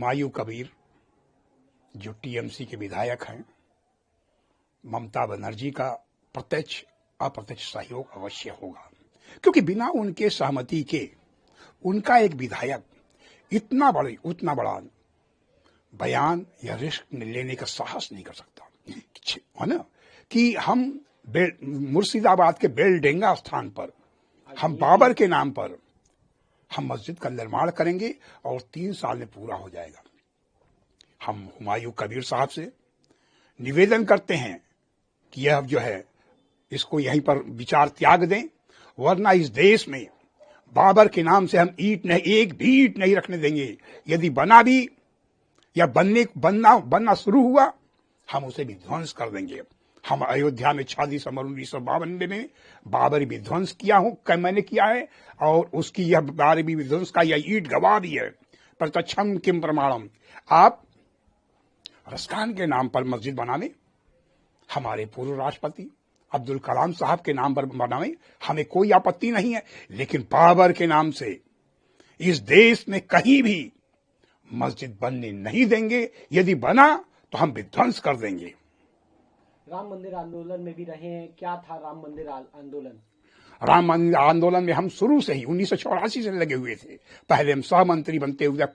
हुमायूं कबीर जो टीएमसी के विधायक हैं, ममता बनर्जी का प्रत्यक्ष अप्रत्यक्ष सहयोग अवश्य होगा, क्योंकि बिना उनके सहमति के उनका एक विधायक उतना बड़ा बयान या रिस्क लेने का साहस नहीं कर सकता, है ना। कि हम मुर्शिदाबाद के बेलडेंगा स्थान पर हम बाबर के नाम पर हम मस्जिद का निर्माण करेंगे और 3 साल में पूरा हो जाएगा। हम हुमायूं कबीर साहब से निवेदन करते हैं कि यह जो है इसको यहीं पर विचार त्याग दें, वरना इस देश में बाबर के नाम से हम एक भी ईंट नहीं रखने देंगे। यदि बना भी या बनना शुरू हुआ, हम उसे भी ध्वंस कर देंगे। हम अयोध्या में 6 दिसंबर 1952 में बाबरी विध्वंस मैंने किया है, और उसकी यह बाबरी विध्वंस का यह ईंट गवाह भी है। प्रत्यक्षम किम प्रमाणम। आप रसखान के नाम पर मस्जिद बनावे, हमारे पूर्व राष्ट्रपति अब्दुल कलाम साहब के नाम पर बनावे, हमें कोई आपत्ति नहीं है, लेकिन बाबर के नाम से इस देश में कहीं भी मस्जिद बनने नहीं देंगे। यदि बना तो हम विध्वंस कर देंगे। राम मंदिर आंदोलन में भी रहे हैं, क्या था राम मंदिर आंदोलन? राम मंदिर आंदोलन में हम शुरू से ही 1984 से लगे हुए थे। पहले हम सहमंत्री बनते हुए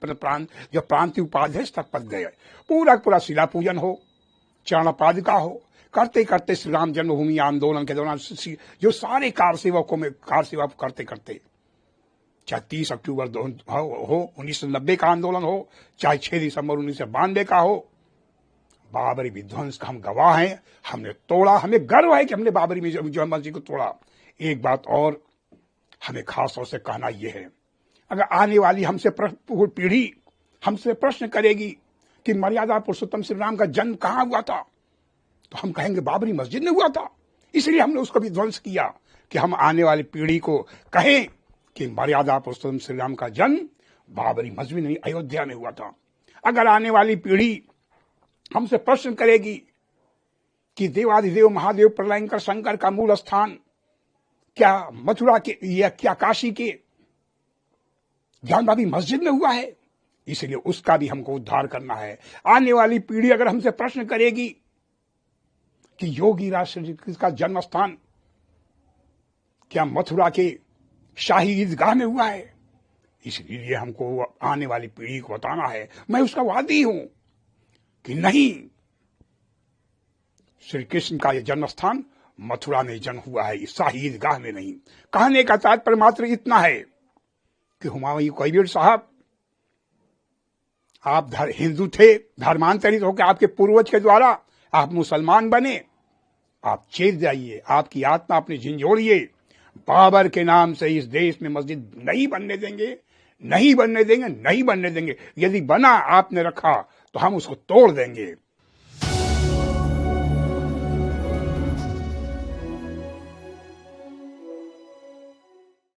जो प्रांतीय उपाध्यक्ष तक पद गए, पूरा शिला पूजन हो, चरण पादुका हो, करते करते श्री राम जन्मभूमि आंदोलन के दौरान जो सारे कार सेवा करते चाहे 30 अक्टूबर हो 1990 का आंदोलन हो, चाहे 6 दिसंबर 1992 का हो, बाबरी विध्वंस का हम गवाह हैं। हमने तोड़ा, हमें गर्व है कि हमने बाबरी में जो मस्जिद को तोड़ा। एक बात और हमें खास तौर से कहना यह है, अगर आने वाली पीढ़ी हमसे प्रश्न करेगी कि मर्यादा पुरुषोत्तम श्री राम का जन्म कहाँ हुआ था, तो हम कहेंगे बाबरी मस्जिद में हुआ था। इसलिए हमने उसको विध्वंस किया कि हम आने वाली पीढ़ी को कहें कि मर्यादा पुरुषोत्तम श्री राम का जन्म बाबरी मस्जिद नहीं, अयोध्या में हुआ था। अगर आने वाली पीढ़ी हमसे प्रश्न करेगी कि देवाधिदेव महादेव प्रलयंकर शंकर का मूल स्थान क्या मथुरा के या क्या काशी के जानबाबी मस्जिद में हुआ है, इसलिए उसका भी हमको उद्धार करना है। आने वाली पीढ़ी अगर हमसे प्रश्न करेगी कि योगी राज श्री कृष्ण का जन्म स्थान क्या मथुरा के शाही ईदगाह में हुआ है, इसलिए हमको आने वाली पीढ़ी को बताना है। मैं उसका वादी हूं कि नहीं, श्री कृष्ण का यह जन्म स्थान मथुरा में जन्म हुआ है, शाही ईदगाह में नहीं। कहने का तात्पर्य मात्र इतना है कि हुमायूं कबीर साहब, आप हिंदू थे, धर्मांतरित होकर आपके पूर्वज के द्वारा आप मुसलमान बने, आप चेत जाइए, आपकी आत्मा अपनी झिंझोड़िए। बाबर के नाम से इस देश में मस्जिद नहीं बनने देंगे। यदि बना आपने रखा तो हम उसको तोड़ देंगे।